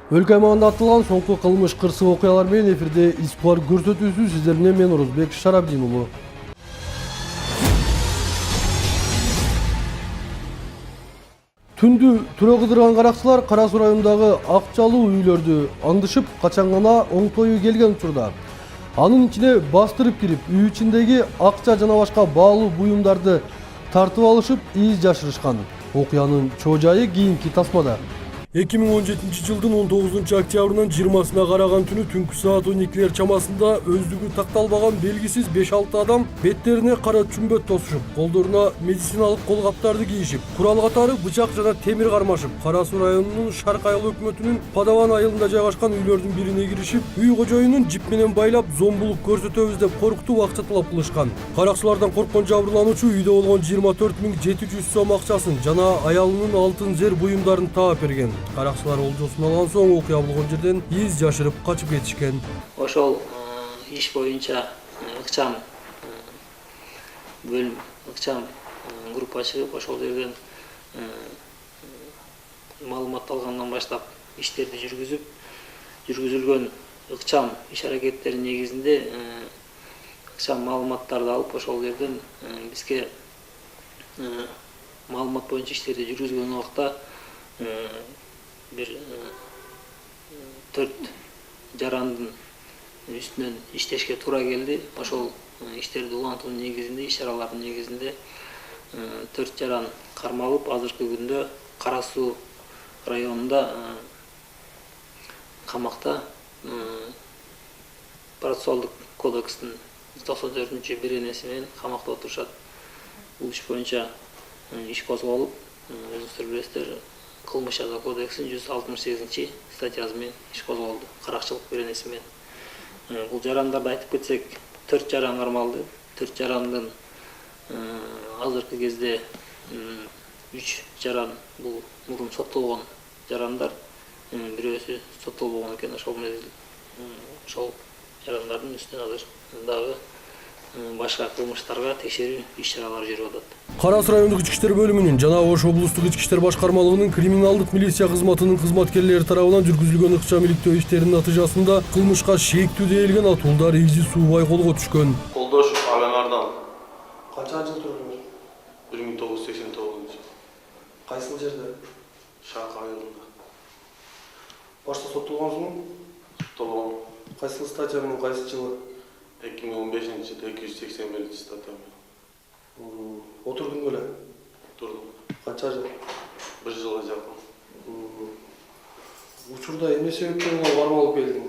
Өлкө аймагында атылган соңку кылмыш кырсык окуялар менен эфирде Искуар көрсөтүүсү сиздер менен мен Орозбек Шарабдин уулу. Түндү түрө кыдырган каракчылар Кара Суу районундагы акчалуу үйлөрдү аңдышып, качан гана оңтою келген учурда анын ичине бастырып кирип, үй ичиндеги акча жана башка баалуу буюмдарды тартып алышып, из жашырышкан. Окуянын чоо жайы кийинки тасмада. 2017 жылдын 19 октябрынан 20-сына караган түнү түнкү саат 12 чамасында өздүгү такталбаган белгисиз 5-6 адам беттерине кара чүмбөт тосушуп, колдоруна медициналык кол каптарды кийишип, курал катары бычак жана темир кармашып, Кара Суу районунун Шарк айыл өкмөтүнүн Падаван айылында жайгашкан үйлөрдүн бирине киришип, үй кожоюнун жип менен байлап, зомбулук көрсөтөбүз деп коркутуп акча талап кылышкан. Каракчылардан корккон жабырлануучу үйдө болгон 24.700 сом акчасын жана аялынын алтын зер буюмдарын таап берген. Каракчылар олжосун алган соң окуя болгон жерден из жашырып качып кетишкен. Ошол иш боюнча ыкчам бөлүм ыкчам группа чыгып, ошол жерден маалымат алгандан баштап иштерди жүргүзүлгөн ыкчам иш аракеттеринин негизинде ыкчам маалыматтарды алып, ошол жерден бизге маалымат боюнча иштерди жүргүзгөн убакта бир 4 жарандын үстүнөн иштешке туура келди. Ошол иштерди улантуунун негизинде, иш-чаралардын негизинде 4 жаран кармалып, азыркы күндө Кара Суу районунда камакта процессуалдык кодекстин 94-беренеси менен камакта отурушат. Бул иш боюнча иш козголуп, өзүңүздөр билесиздер, Кылмыш жаза кодексинин 168 статьясы менен иш козголду, каракчылык беренеси менен. Бул жарандарды айтып кетсек, 4 жаран кармалды. 4 жарандын азыркы кезде 3 жаран бул мурун соттолгон жарандар, бирөөсү соттолбогон экен. Ошол жарандардын үстүнөн азыр дагы башка кылмыштарга текшерүү иш-чаралары жүрүп атат. Кара Суу райондук ички иштер бөлүмүнүн жана Ош облустук ички иштер башкармалыгынын криминалдык милиция кызматынын кызматкерлери тарабынан жүргүзүлгөн ыкчам иликтөө иштеринин натыйжасында кылмышка шектүү дейилген атуулдар изи суубай колго түшкөн. Колдошов Аланардан. Канча жыл турдуңуз? 1989. Кайсыл жерде? Шарк айылында. Башта соттолгонсуңбу? Соттолгон. Кайсыл статья менен, кайсы жылы? 2015-жылы 281 статья менен. Отурдуң беле? Турдум. Канча жыл? 1 жылга жакын. Учурда эмне себептен кармалып келдиң?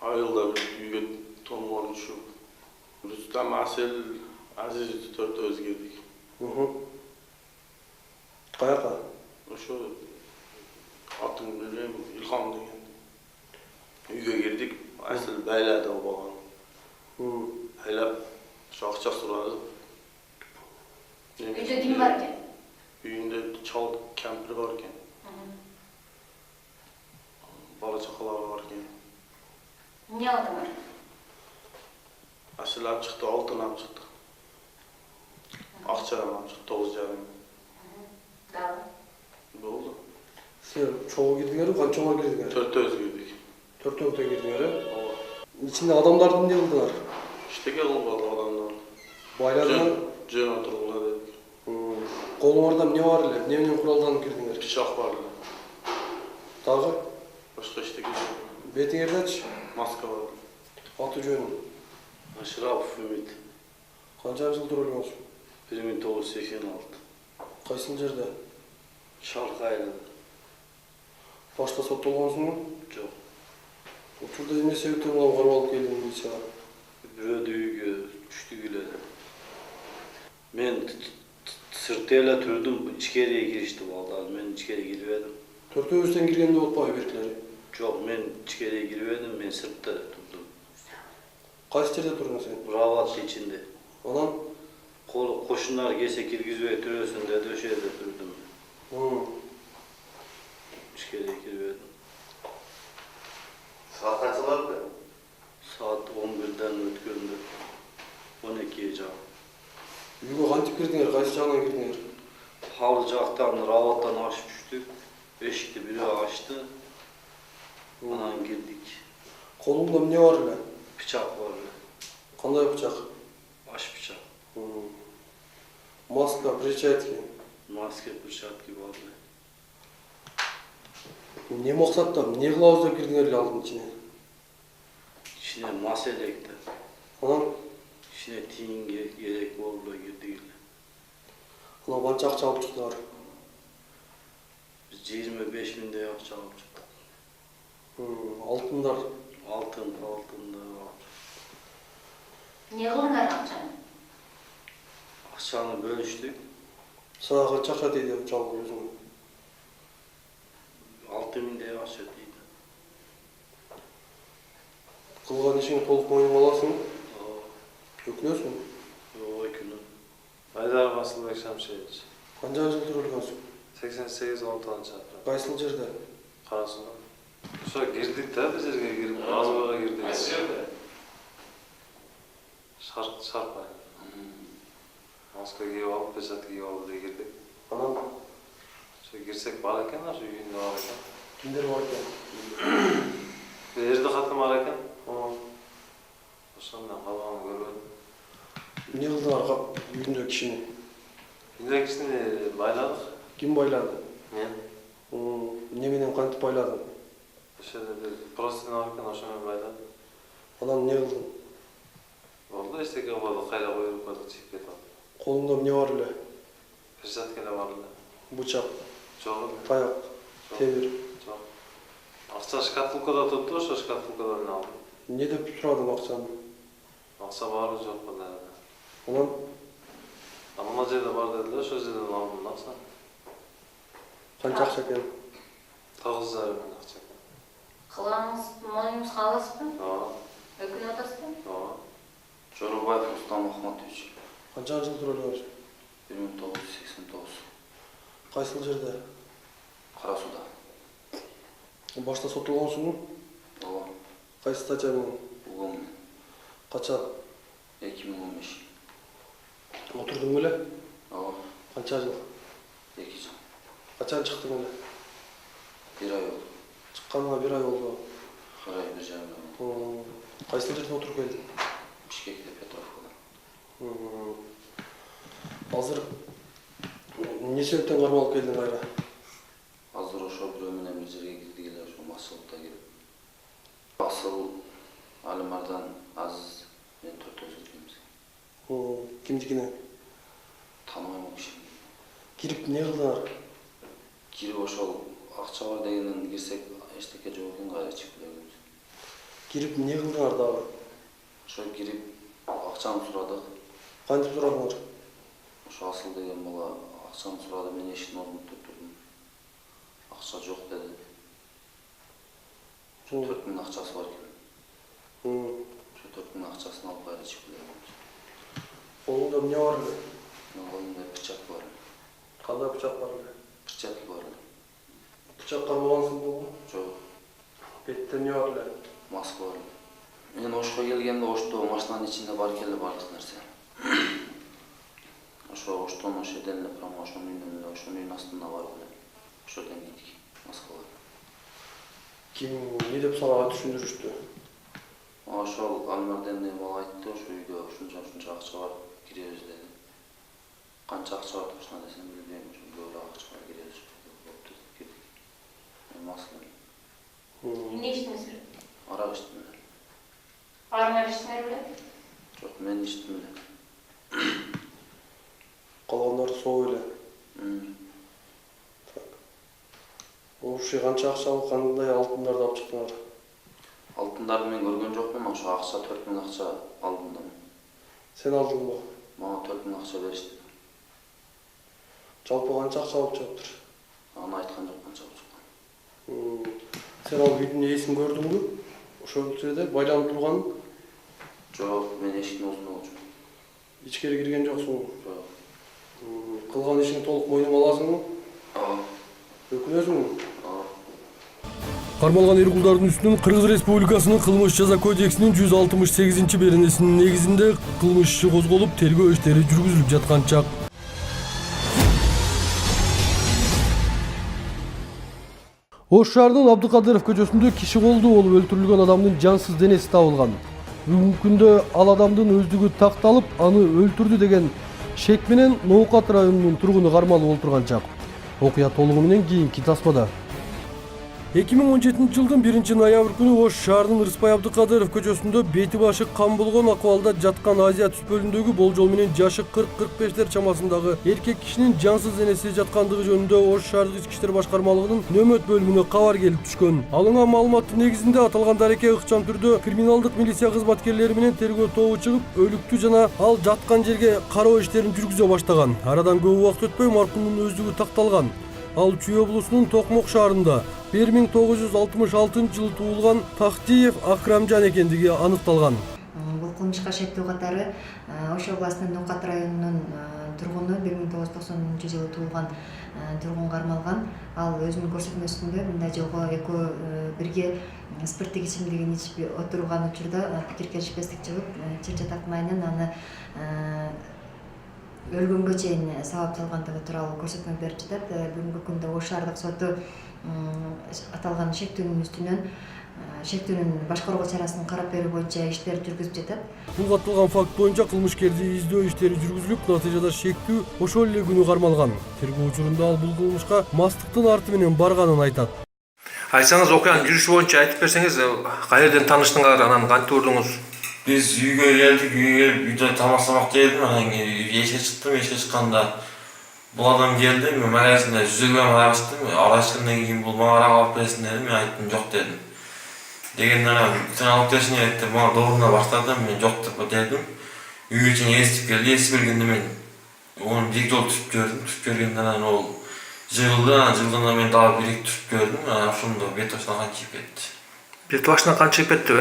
Айылда бир үйгө тонмор түшүп. Рустам Асел, Азиз төртөөбүз келдик. Каяка? Ошо атын билбейм, Илхам деген. Үйгө кирдик, Асел байлады болгон. Байлап, акча сурады. Үйдө ким бар экен? Үйүндө чал кемпир бар экен. Бала чакалары бар экен. Эмне алдыңар? Асел алып чыкты, алтын алып чыкты. Акча алып чыкты 9,5. Дагы. Болду. Сен чогуу кирдиңерби, канчага кирдиңер? Төртөөбүз кирдик. Төртөөңүздө кирдиңер, ичинде адамдарды эмне кылдыңар? Иштеге кылбады адамдар. Байладыңар? Жөн отуруңар дедик. Колуңарда эмне бар эле? Эмне менен куралданып кирдиңер? Пычак бар эле. Дагы? Башка иштеге жок. Бетиңердечи? Маска бар. Аты жөнү? Ашрапов Үмүт. Канча жыл турулуңуз? 1986. Кайсыл жерде? Шарк айылында. Башта соттолгонсуңбу? Жок. Учурда эмне себептен кармалып келдиң милицияга? Бирөөдү үйгө түштүк эле. Мен сыртта эле турдум, ичкериге киришти балдар. Мен ичкериге кирбедим. Төртөөбүздөн киргенде отпайбы биркилери? Жок, мен ичкериге кирбедим, мен сыртта турдум. Кайсы жерде турдуң сен? Рават ичинде. Анан? Кошундар келсе киргизбей турөсүн деди, ошол жерде турдум. Ичкериге кирбедим. Саат кайсыларда? Saat 11'den ötkündü. 12'ye can. Үйгө кантип кирдиңер? Кайсы жагынан кирдиңер? Halı жактан раваттан ашып түштүк. Эшикти бирөө ачты. Анан кирдик. Колуңда эмне бар эле? Бычак бар эле. Кандай бычак? Аш бычак. Маска, перчатки. Маска, перчатки бар эле. Не максатта, эмне кылабыз деп кирдиңер эле алдын ичине? İçine masa elekti. Анан İçine tiyin gerek oldu girdik. анан канча акча алып чыктыңар? Biz 25 binde akça alıp çıktık. Алтындар. Altında Не кылдыңар акчаны? akçanı bölüştük. Сага канча акча тийди жалпы өзүңө? 6000 de akça deydi. Кылган ишиңи толук мойнуңа аласың? O, Өкүнөсүң? o günü. Айдар Масылбек Шамшевич. Канча жыл төрөлгөнсүң? 88 16 апрель. Кайсыл жерде? Карасуна. Ошо кирдик да биз жерге кирип, Разыбайга кирдик. Кайсы жерде? Шарпа. Маска кийип алып, перчатка кийип алып эле кирдик. Анан Ошо кирсек бар экен, ошо үйүндө бар экен. кимдер бар экен? Эрде катын бар экен. Ошондон калганын көрбөдүм. Эмне кылдыңар үйүндө кишини? Үйүндө кишини байладык. Ким байлады? Мен. Эмне менен кантип байладың? Ошо жерде просто бар экен, ошо менен байладым. Анан эмне кылдың? Болду, эчтеке болду, кайра коюп койдук, чыгып кетип алып. Колуңда эмне бар эле? Перчатка эле бар эле. Бычак, Жок эле. таяк, темир. Жок. Акча шкатулкада турупту, ошо шкатулкадан эле алдым. Эмне деп сурадың акчаны? Акча бары жок эле. Анан Мына жерде бар дедилер, ошол жерден алдым акча. канча акча экен? 9,5 миң акча экен. Кылганыңыз моюңузга аласызбы? Ооба, Өкүнүп атасызбы? ооба. Жорубаев Рустам Ахматович, Канча жыл төрөлгөнсүң? 1989, Кайсыл жерде? Карасуда. Башта сотулгонсуңбу? Ооба, Кайсы статья менен? угум Качан? 2015. Отурдуң беле? Ооба, Канча жыл? 2 жыл. Качан чыктың эле? 1 ай болду. Чыкканыңа 1 ай болду. 1 ай 1,5 ай болду. Кайсыл жерде отуруп келдиң? Бишкекте, Петровкада. Азыр эмне себептен кармалып келдиң кайра? Азыр ошо бирөө менен бир жерге кирдик эле, ошо Масыловка кирип. Асыл, Алимардан, Азиз, мен 4 келебиз. Кимдикине? Тааныбайм ал киши. Кирип эмне кылдыңар? Кирип ошол акча бар дегенден кирсек, эчтеке жок экен, кайра чыгып келебиз. Кирип эмне кылдыңар дагы? Ошо кирип акчаны сурадык. Кантип сурадыңар? Ошо Асыл деген бала акчаны сурады, мен эшиктин ордуна турдум. Акча жок деди. 4 миң акчасы бар экен. Ошо 4 миң акчасын алып кайра чыгып келебиз. Колуңда эмне бар эле? Менин колумда пычак бар. Кандай бычак бар эле? Перчатка бар. Бычак кармагансыңбы? Жок, Бетте эмне бар эле? маска бар. Мен Ошко келгенде Ошто машинанын ичинде бар экен эле бардык нерсе. Ошо Оштон ошо жерден эле прямо ошонун үйүнөн эле, ошонун үйүнүн астында бар эле. Ошо жерден кийдик маскалар. Ким эмне деп сага түшүндүрүштү? Ошол Алимардан деген бала айтты, ошо үйдө ушунча акча бар, киребиз деди. Канча акча бар тошна десем билбейм, ошо көп акча бар, киребиз. Болупту деп кирдик. Маска. Эмне иштиңиз? Арак иштим эле. Арыңар иштиңер беле? Жок, мен иштим эле. Калгандары соо эле. Ошо канча акча алып, кандай алтындарды алып чыктыңар? Алтындарды мен көргөн жокмун, ошо акча 4 миң акча алдым да. Сен алдыңбы? Мага 4 миң акча беришти. Жалпы канча акча алып чыгыптыр? Аны айткан жок, канча алып чыккан. Сен ал үйдүн ээсин көрдүңбү? Ошол жерде байланып турганын? Жок, мен эшиктин оозунда болчумун. Ичкери кирген жоксуңбу? Жок. Кылган ишиңи толук мойнуңа аласыңбы? Ооба. Өкүнөсүңбү? Ооба. Кармалган эркулдардын үстүнөн Кыргыз Республикасынын Кылмыш жаза кодексинин 168-беренесинин негизинде кылмыш иши козголуп, тергөө иштери жүргүзүлүп жаткан чак. Ош шаарынын Абдыкадыров көчөсүндө киши колдуу болуп өлтүрүлгөн адамдын жансыз денеси табылган. Бүгүнкү күндө ал адамдын өздүгү такталып, аны өлтүрдү деген шек менен Ноокат районунун тургуну кармалып отурган чак. Окуя толугу менен кийинки тасмада. 2017 жылдын 1-ноябрь күнү Ош шаарынын Рыспай Абдыкадыров көчөсүндө бети башы кан болгон акыбалда жаткан Азия түспөлүндөгү болжол менен жашы 40-45 чамасындагы эркек кишинин жансыз денеси жаткандыгы жөнүндө Ош шаардык ички иштер башкармалыгынын нөмөт бөлүмүнө кабар келип түшкөн. Алынган маалыматтын негизинде аталган дареке ыкчам түрдө криминалдык милиция кызматкерлери менен тергөө тобу чыгып, өлүктү жана ал жаткан жерге кароо иштерин жүргүзө баштаган. Арадан көп убакыт өтпөй маркумдун өздүгү такталган. Ал Чүй облусунун Токмок шаарында 1966 жылы туулган Тахтиев Акрамжан экендиги аныкталган. Бул кылмышка шектүү катары Ош областынын Ноокат районунун тургуну 1990 жылы туулган тургун кармалган. Ал өзүнүн көрсөтмөсүндө мындай жолго экөө бирге спирттик ичимдигин ичип отурган учурда пикир келишпестик чыгып, чыр-чатак майынан аны өлгөнгө чейин сабап салгандыгы тууралуу көрсөтмө берип жатат. Бүгүнкү күндө Ош шаардык соту аталган шектүүнүн башкаруу чарасын карап берүү боюнча иштер жүргүзүп жатат. Бул аталган факт боюнча кылмышкерди издөө иштери жүргүзүлүп, натыйжада шектүү ошол эле күнү кармалган. Тергөө учурунда ал бул кылмышка мастыктын арты менен барганын айтат. Айтсаңыз, окуянын жүрүшү боюнча айтып берсеңиз, каерден тааныштыңар, анан кантип урдуңуз? Biz үйгө келдик, үйдө тамактанмак жедим, анан кийин эшикке чыктым, эшикке чыкканда бул адам келди, мен магазинде 100 грамм арак ичтим, арак ичкенден кийин бул мага арак алып берсин деди, мен айттым жок дедим. Дегенден анан сен алып берсиң деп мага дооруна баштады, мен жок деп дедим. Үйгө чейин естип келди, естип келгенде мен onu bir жолу түшүп көрдүм, түшүп көргөндөн анан ол жыгылды, анан жыгылганда мен дагы бир түшүп көрдүм, анан ошондо бет башынан кан чыгып кетти. Бет башынан кан чыгып кетти,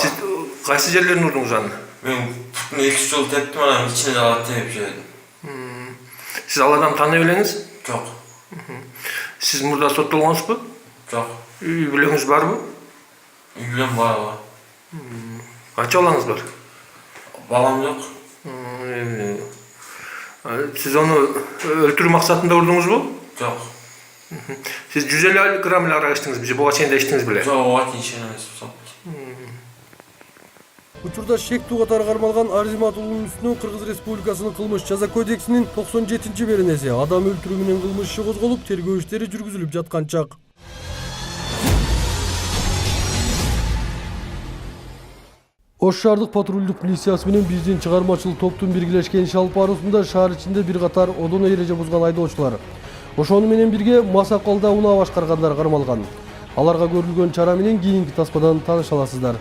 Сиз кайсы жерлерин урдуңуз аны? Мен буттун 2-3 жолу тептим, анан ичине дагы теп жибердим. Сиз ал адамды тааный белеңиз? Жок. Сиз мурда соттолгонсузбу? Жок. Үй бүлөңүз барбы? Үй бүлөм бар. Канча балаңыз бар? Балам жок. Сиз аны өлтүрүү максатында урдуңузбу? Жок. Сиз 150 грамм арак ичтиңизби же буга чейин да ичтиңиз беле? Жок, ого чейин эмес. Учурда шектүү катары кармалган Арзимат уулунун үстүнөн Кыргыз Республикасынын кылмыш жаза кодексинин 97-беренеси адам өлтүрүү менен кылмыш иши козголуп, тергөө иштери жүргүзүлүп жаткан чак. Ош шаардык патрулдук милициясы менен биздин чыгармачыл топтун биргелешкен иш алып баруусунда шаар ичинде бир катар одоно эреже бузган айдоочулар, ошону менен бирге мас акыбалда унаа башкаргандар кармалган. Аларга көрүлгөн чара менен кийинки таспадан тааныша аласыздар.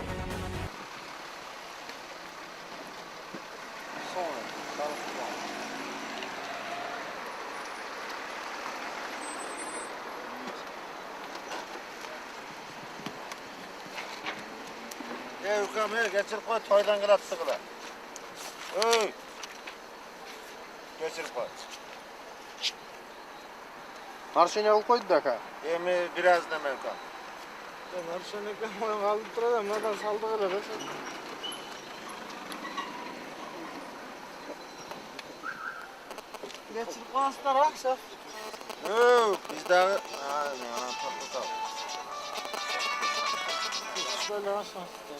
Ukam, geçirip koy, toydan kırattı kıla. Geçirip koy. Narşene al koydu da ka. Biraz deme ukam. Narşene aldı durada, nereden saldı kıla. Geçirip koyasılar akşam. Biz daha...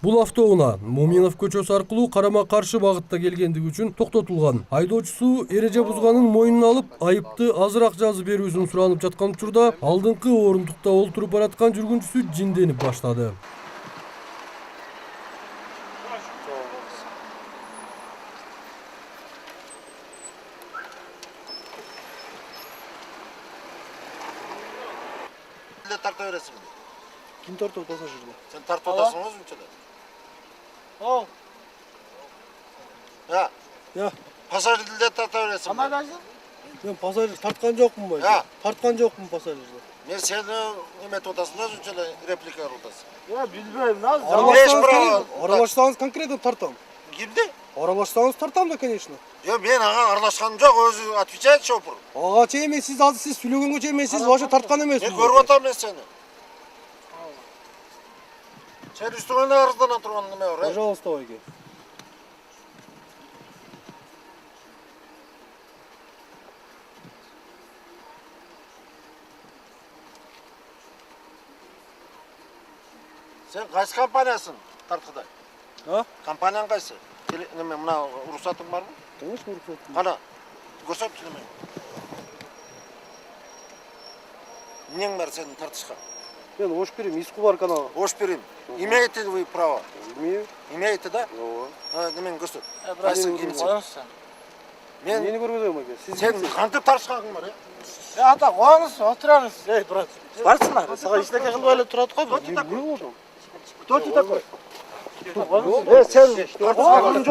Бул автоунаа Моминов көчөсү аркылуу карама-каршы багытта келгендиги үчүн токтотулган. Айдоочусу эреже бузганын мойнуна алып, айыпты азыраак жазып берүүсүн суранып жаткан учурда алдыңкы орундукта олтуруп бараткан жүргүнчүсү жинденип баштады. Tartta öğresin mi? Kim tartып пассажирди? Sen tartta odasın oğlum içinde. О. Ya. Pasajir dilde tartta öğresin mi? Мен пассажир тарткан жокмун бай. Тарткан жокмун пассажирди. Ben seni nimet odasında içinde replika odası. Я билбейм, наз. Aralashsanız конкретно тартам. Kimdi? Aralashsanız тартам да, конечно. Yo, ben ağa aralashkaным жоқ, өзü отвечает шопыр. Ага чейин мен сиз азыр сиз сүйлөгөнгө чейин мен сиз вообще тарткан эмесмин. Ben көрүп атам мен seni. Sen üstüne arızdan turgan nime var? Пожалуйста, байке. Sen qaysi kompaniyasın Tarqıday? Ha? Kompaniyan qaysi? Nima mına ruxsatın barmı? Кеңеш уруксат. Qana. Ko'rsat nima? Нең бар senin тартышқа? Мен ош берем, иску бар канал. Ош берем. Имеете ли вы право? Имею. Имеете, да? Ооба. Немен ko'rsat. Qaysi кимсің? Мени Men көргөзөм аке. Сиз sen qancha tartışqaң бар, Ата, қойыңыз, отырыңыз. Ей, брат. Барсыңдар. Саған ештеңе қылып әлі тұрады ғой. Кто ты такой? болдум? Кто ты такой? Sen Тартышқаң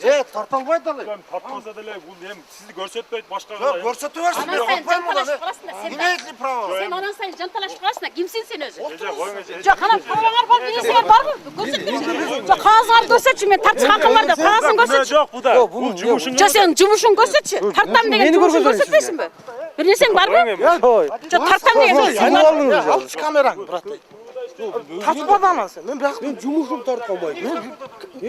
жоқ, тарталбай далай. Тартмаса деле бул эми сизди көрсөтпөйт башкага. Жоқ, көрсөтө берсін. Анан сайын жанталашып каласың да, сен Имеет ли право? сен анан сайын жанталашып каласың да, кимсиң сен өзү? Жок, Кана праваңар бар, бересиңер барбы? Көрсөтпөйсүң. Жок, кагазыңарды көрсөтчү, мен тартышка акым бар деп, кагазыңды көрсөтчү. Жок, буда. Бул жумушуң. Жок, сен жумушуңду көрсөтчү. Тартам деген жумушуңду көрсөтпөйсүңбү? Бир нерсең барбы? Жок, тартам деген жумушуң. алшы камераңды, брат. Тартпады анан сен. Мен бияк Мен жумушум тартканбайт.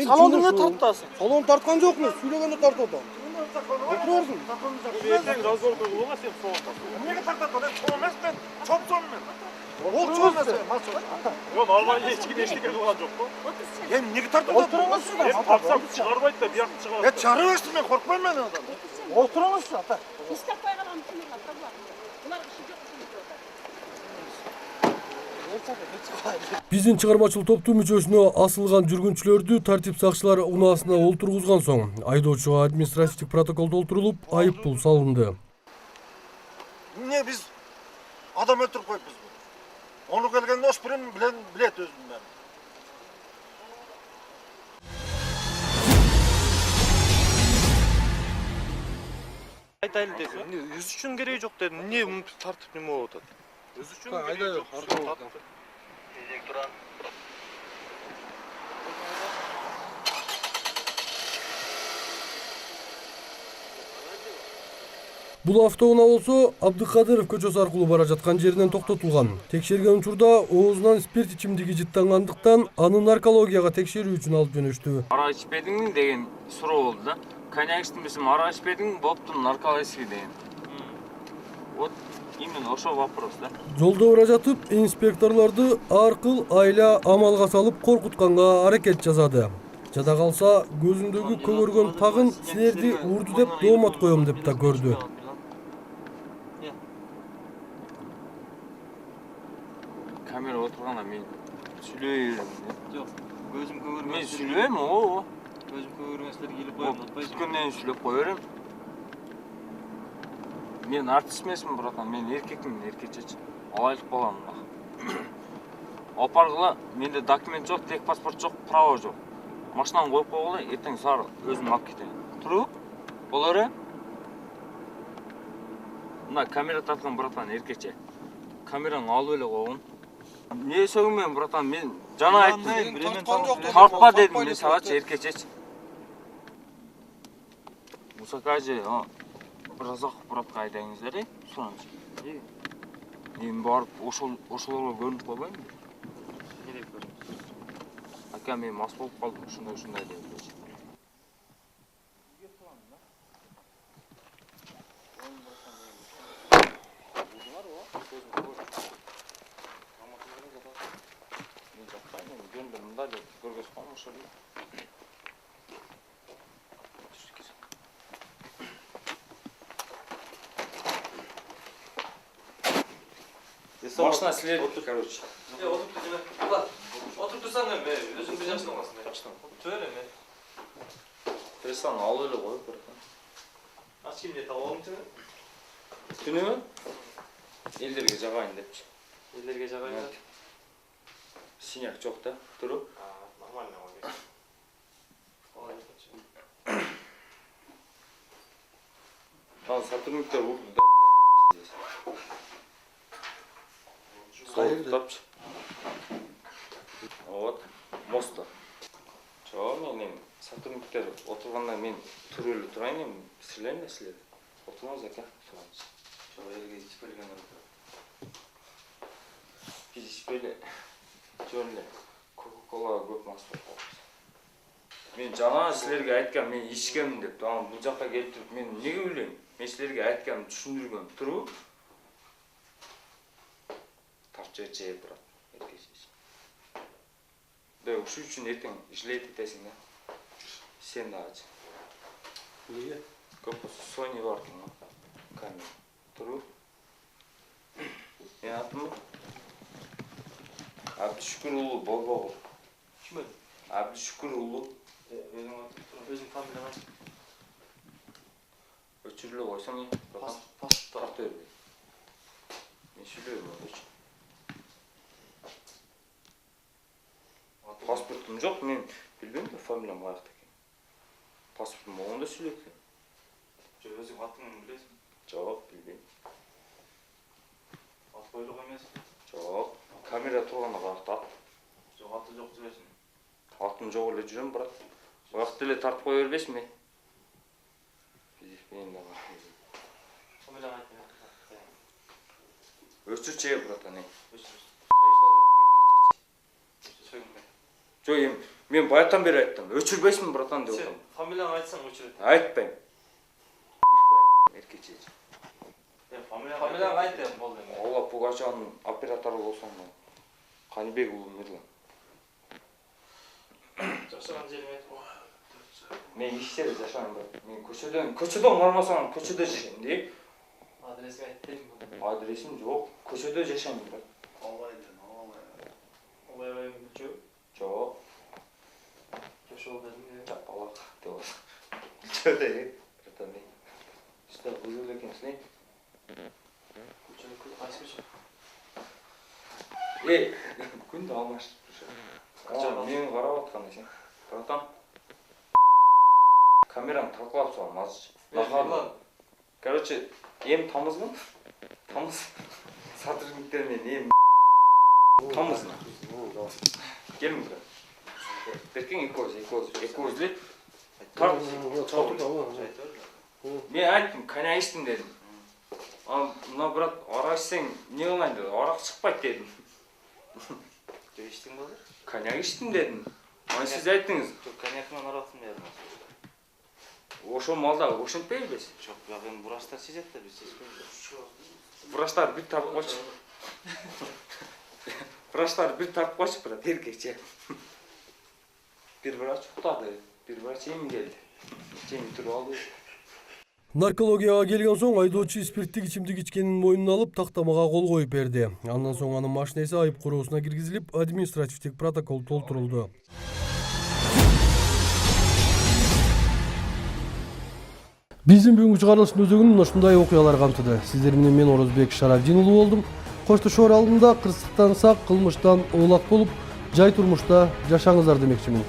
салонды не тарттасың? Салон тарткан жокмун, сүйлөгөндө тартып атам. Отурарсың. Ертең разорды кылгыла сен соғып. Неге тартат? Мен чоң емеспен, чоң мен. Ол чоң емес, масыл. Жок, нормально эчким эчтеке кылган жок го. Неге тартат? Отырыңыз Эми тапсам чыгарбайт да, биякты чыгарат. Чары берсин, мен коркпойм мен одан. Отырыңыз, ата. İstep koygalan kimler var? Bunlar işi yok. Биздин чыгармачылык топтун мүчөсүнө асылган жүргүнчүлөрдү тартип сакчылары унаасына олтургузган соң айдоочуга административдик протокол толтурулуп, айып пул салынды. Эмне биз адам өлтүрүп коюппуз? Ону келген ош билет өзүнүн баарын. Айтайлы десем. Өз үчүн кереги жок дедим. Эмне тартып неме болуп атат? Өз үчүн кереги жок. Бул автоунаа болсо Абдыкадыров көчөсү аркылуу бара жаткан жеринен токтотулган. Текшерген учурда оозунан спирт ичимдиги жыттангандыктан аны наркологияга текшерүү үчүн алып жөнөштү. Ара ичпедиңби деген суроо болду да. Коньяк ичпесем ара ичпедиң, болуптур наркологический деген. Вот именно ошол вопрос да. Жолдо бара жатып, инспекторлорду ар кыл айла амалга салып коркутканга аракет жасады. Жада калса көзүндөгү көгөргөн тагын силерди урду деп доомат коем деп да көрдү. Камера отурганда мен сүйлөй берем. Жок, көзүм көгөрмөс. Мен сүйлөйм, ооба. Көзүм көгөрмөслөр келип коем, атпайсың. Бүткөндөн сүйлөп кое берем. Мен артист эмесмин, братан, мен эркекмин, эркечечи. Алайлык балам да. Апаргыла, менде документ жок, тек паспорт жок, право жок. Машинаны коюп койгула, эртең саар өзүм алып кетем. Туруп? Болор э? Мына камера тарткан, братан, эркече. Камераны алып эле койгун. Не сөгүнмөйм, братан, мен жана айттым. Тартпа дедим мен сагачы, эркечечи. Мусакажи, Разах братка айдаңыздар, суранчы. Мен барып ошолорго көрүнүп койбоймунбу? Керек көрүнүп. Ака, мен мас болуп калдым, ушундай деп. Мен жакпайм, мен жөндөр мындай деп көргөзүп коем ошол. Машина силер, короче. Отуруп тур деме. Отуруп турсаң эми өзүң бир жакшылап аласың. Жакшылап. Түбөр эми. Креслону алып эле коюп братан. Ач кимде табалым түбө? Түнү элдерге жагайын депчи. Элдерге жагайын. Синяк жок да, туруп. Нормально болду. Ал сотрудниктер урду да. Тапчы. Вот, мостта. Чоо, мен сотрудниктер отурганда мен туруп эле турайын, эми силердин да силер. Отурмаңыз ака, суранчы. Чоо, элге ичпелген отур. Биз ичпеле. Жөн эле Кока-кола көп мас болуп. Мен жана силерге айткам, мен ичкемин деп. Анан бул жакка келип туруп мен эмнеге билем? Мен силерге айткам, түшүндүргөм. Туруп. Тапчы брат. Да, ушу үчүн эртең жилет этесиң да. Сен дагычы. Неге? Көп Sony бар екен ғой. Камера. Тұру. Мен атым Абдышүкірұлы Болбоғұл. Кім еді? Абдышүкірұлы. Өзің атып тұр. Өзің фамилияң айтып. Өчүрлі қойсаң не? Паспортта. Тарты өрбей. Мен сүйлеймін өчі. Паспортым жоқ, мен білбеймін де фамилиям қаяқта екен. Паспортым оғында сөйлейді. Өзің атыңын білесің? Жоқ, білбеймін. Ат қойлы қоймайсың? Жоқ, камера тұрғанда қаяқта ат. Жоқ, аты жоқ жүресің. Атым жоқ өле жүрем, брат. Қаяқта өле тартып қой өрбесің бе? Мен де бар. Фамилияң айтып. Өчүрче, брат, ане. Өчүр. Жоқ, мен баяттан бері айттым. Өчүрбейсің, братан, деп Сен отырмын. фамилияң айтсаң өчүреді. Айтпайм. Еркече. Фамилияң айт дедім, болды. Алла Пугачанын операторы болсам, Қанибек ұлы Мирлан. Жашаған жерің айтып. Мен ешсері жашаймын, брат. Мен көшеден бармасам, көшеде жашаймын, дейік. Адресің айт дедім. Адресім жоқ, көшеде жашаймын, брат. Олай білчу. Жоқ. Жошол дедім. Жапалақ, деп olsun. Şöyle, bratан, мен. İşte huzurlu ekensің, ne? Қайсы көше? Күнді алмаштырып тұршы. Мен қарап отқанда сен. Братан. Камераны талқылап соғам азыч. Короче, ем тамызмын? Тамыз. Сотрудниктермен ем тамызын. Келің брат. Беркең екеуізлі. Мен айттым, коня іштім дедім. Мына брат, арақ ішсең не қылайын деді, арақ шықпайды дедім. Іштің ба? Коньяк іштім дедім. Сіз айттыңыз. Коньякынан аратым дедім. Ошо малда ошентпей бес? Жоқ, яғын бұрастар сезетті, біз сезбейді. Врачтар бір тарып қойшы. Врачтар бір тарып қойшы, брат, еркекше. Bir врач ұқтады, bir врач емделді. Жеңіл тұрып алды. Наркологияга келген соң айдоочу спирттик ичимдик ичкенин мойнуна алып тактамага кол коюп берди. Андан соң анын машинеси айып короосуна киргизилип, административдик протокол толтурулду. Биздин бүгүнкү чыгарылыштын өзөгүн ушундай окуялар камтыды. Сиздер менен мен Орозбек Шарафдин уулу болдум. Коштошоор алдында кырсыктан сак, кылмыштан оолак болуп, жай турмушта жашаңыздар демекчимин.